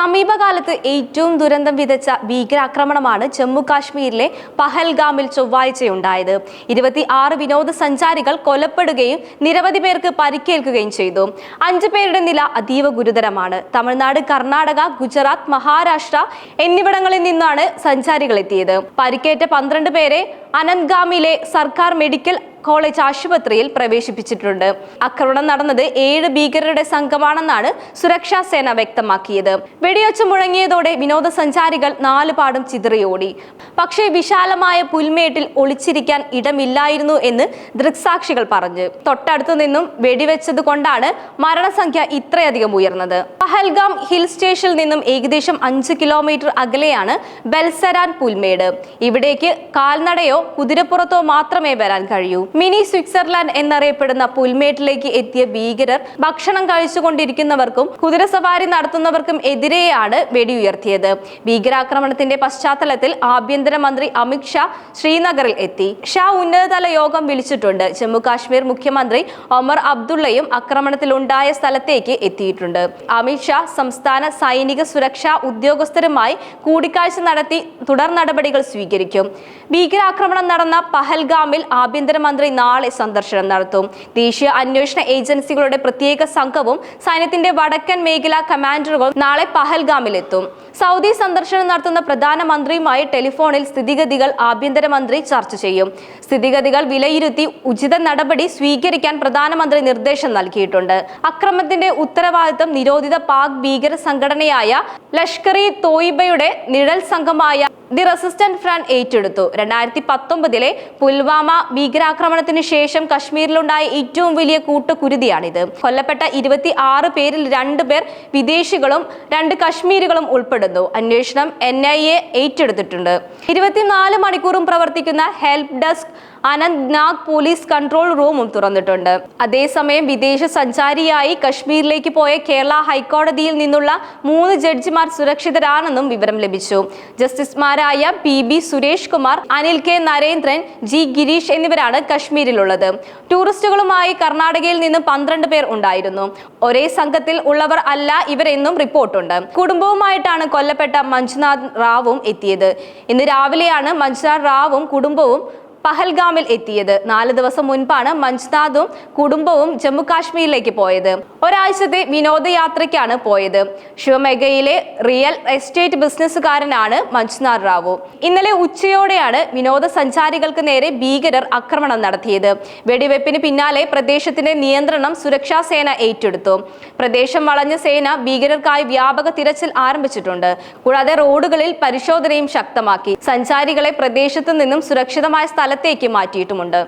സമീപകാലത്ത് ഏറ്റവും ദുരന്തം വിതച്ച ഭീകരാക്രമണമാണ് ജമ്മു കാശ്മീരിലെ പഹൽഗാമിൽ ചൊവ്വാഴ്ചയുണ്ടായത്. 26 വിനോദസഞ്ചാരികൾ കൊല്ലപ്പെടുകയും നിരവധി പേർക്ക് പരിക്കേൽക്കുകയും ചെയ്തു. 5 പേരുടെ നില അതീവ ഗുരുതരമാണ്. തമിഴ്നാട്, കർണാടക, ഗുജറാത്ത്, മഹാരാഷ്ട്ര എന്നിവിടങ്ങളിൽ നിന്നാണ് സഞ്ചാരികൾ എത്തിയത്. പരിക്കേറ്റ 12 പേരെ അനന്ത്ഗാമിലെ സർക്കാർ മെഡിക്കൽ കോളേജ് ആശുപത്രിയിൽ പ്രവേശിപ്പിച്ചിട്ടുണ്ട്. ആക്രമണം നടന്നത് 7 ഭീകരരുടെ സംഘമാണെന്നാണ് സുരക്ഷാ സേന വ്യക്തമാക്കിയത്. വെടിവെച്ച് മുഴങ്ങിയതോടെ വിനോദസഞ്ചാരികൾ 4 പാടും ചിതറിയോടി. പക്ഷേ വിശാലമായ പുൽമേട്ടിൽ ഒളിച്ചിരിക്കാൻ ഇടമില്ലായിരുന്നു എന്ന് ദൃക്സാക്ഷികൾ പറഞ്ഞു. തൊട്ടടുത്തു നിന്നും വെടിവെച്ചത് കൊണ്ടാണ് മരണസംഖ്യ ഇത്രയധികം ഉയർന്നത്. പഹൽഗാം ഹിൽ സ്റ്റേഷനിൽ നിന്നും ഏകദേശം 5 കിലോമീറ്റർ അകലെയാണ് ബെൽസരാൻ പുൽമേട്. ഇവിടേക്ക് കാൽനടയോ കുതിരപ്പുറത്തോ മാത്രമേ വരാൻ കഴിയൂ. മിനി സ്വിറ്റ്സർലാൻഡ് എന്നറിയപ്പെടുന്ന പുൽമേട്ടിലേക്ക് എത്തിയ ഭീകരർ ഭക്ഷണം കഴിച്ചുകൊണ്ടിരിക്കുന്നവർക്കും കുതിരസവാരി നടത്തുന്നവർക്കും എതിരെയാണ് വെടിയുയർത്തിയത്. ഭീകരാക്രമണത്തിന്റെ പശ്ചാത്തലത്തിൽ ആഭ്യന്തരമന്ത്രി അമിത് ഷാ ശ്രീനഗറിൽ എത്തി. ഷാ ഉന്നതതല യോഗം വിളിച്ചിട്ടുണ്ട്. ജമ്മു കാശ്മീർ മുഖ്യമന്ത്രി ഒമർ അബ്ദുള്ളയും ആക്രമണത്തിലുണ്ടായ സ്ഥലത്തേക്ക് എത്തിയിട്ടുണ്ട്. അമിത് ഷാ സംസ്ഥാന സൈനിക സുരക്ഷാ ഉദ്യോഗസ്ഥരുമായി കൂടിക്കാഴ്ച നടത്തി തുടർ നടപടികൾ സ്വീകരിക്കും. ഭീകരാക്രമണം നടന്ന പഹൽഗാമിൽ ആഭ്യന്തരമന്ത്രി നാളെ സന്ദർശനം നടത്തും. ദേശീയ അന്വേഷണ ഏജൻസികളുടെ പ്രത്യേക സംഘവും സൈന്യത്തിന്റെ വടക്കൻ മേഖലാ കമാൻഡറുകളും നാളെ പഹൽഗാമിലെത്തും. സൗദി സന്ദർശനം നടത്തുന്ന പ്രധാനമന്ത്രിയുമായി ടെലിഫോണിൽ സ്ഥിതിഗതികൾ ആഭ്യന്തരമന്ത്രി ചർച്ച ചെയ്യും. സ്ഥിതിഗതികൾ വിലയിരുത്തി ഉചിത നടപടി സ്വീകരിക്കാൻ പ്രധാനമന്ത്രി നിർദ്ദേശം നൽകിയിട്ടുണ്ട്. അക്രമത്തിന്റെ ഉത്തരവാദിത്തം നിരോധിത പാക് ഭീകര സംഘടനയായ ലഷ്കർ-ഇ തോയിബയുടെ നിഴൽ സംഘമായ ദി റെസിസ്റ്റന്റ് ഫ്രണ്ട് ഏറ്റെടുത്തു. 2019 പുൽവാമ ഭീകരാക്രമണത്തിന് ശേഷം കശ്മീരിലുണ്ടായ ഏറ്റവും വലിയ കൂട്ടുകുരുതിയാണിത്. കൊല്ലപ്പെട്ട 26 പേരിൽ 2 പേർ വിദേശികളും 2 കശ്മീരികളും ഉൾപ്പെടുന്നു. അന്വേഷണം NIA ഏറ്റെടുത്തിട്ടുണ്ട്. 24 മണിക്കൂറും പ്രവർത്തിക്കുന്ന help desk Anantnag police control റൂമും തുറന്നിട്ടുണ്ട്. അതേസമയം വിദേശ സഞ്ചാരിയായി കശ്മീരിലേക്ക് പോയ കേരള ഹൈക്കോടതിയിൽ നിന്നുള്ള 3 ജഡ്ജിമാർ സുരക്ഷിതരാണെന്നും വിവരം ലഭിച്ചു. ജസ്റ്റിസുമാരായ PB Suresh Kumar, Anil K Narendran, G Girish എന്നിവരാണ് കശ്മീരിലുള്ളത്. ടൂറിസ്റ്റുകളുമായി കർണാടകയിൽ നിന്ന് 12 പേർ ഉണ്ടായിരുന്നു. ഒരേ സംഘത്തിൽ ഉള്ളവർ അല്ല ഇവരെന്നും റിപ്പോർട്ടുണ്ട്. കുടുംബവുമായിട്ടാണ് കൊല്ലപ്പെട്ട മഞ്ജുനാഥ് റാവുവും എത്തിയത്. ഇന്ന് രാവിലെയാണ് മഞ്ജുനാഥ് റാവും കുടുംബവും പഹൽഗാമിൽ എത്തിയത്. 4 ദിവസം മുൻപാണ് മഞ്ജുനാഥും കുടുംബവും ജമ്മു കാശ്മീരിലേക്ക് പോയത്. ഒരാഴ്ചത്തെ വിനോദയാത്രയ്ക്കാണ് പോയത്. ശിവമൊഗ്ഗയിലെ റിയൽ എസ്റ്റേറ്റ് ബിസിനസ്സുകാരനാണ് മഞ്ജുനാഥ് റാവു. ഇന്നലെ ഉച്ചയോടെയാണ് വിനോദസഞ്ചാരികൾക്ക് നേരെ ഭീകരർ ആക്രമണം നടത്തിയത്. വെടിവെപ്പിന് പിന്നാലെ പ്രദേശത്തിന്റെ നിയന്ത്രണം സുരക്ഷാ സേന ഏറ്റെടുത്തു. പ്രദേശം വളഞ്ഞ സേന ഭീകരർക്കായി വ്യാപക തിരച്ചിൽ ആരംഭിച്ചിട്ടുണ്ട്. കൂടാതെ റോഡുകളിൽ പരിശോധനയും ശക്തമാക്കി. സഞ്ചാരികളെ പ്രദേശത്തു നിന്നും സുരക്ഷിതമായ സ്ഥലത്തേക്ക് മാറ്റിയിട്ടുമുണ്ട്.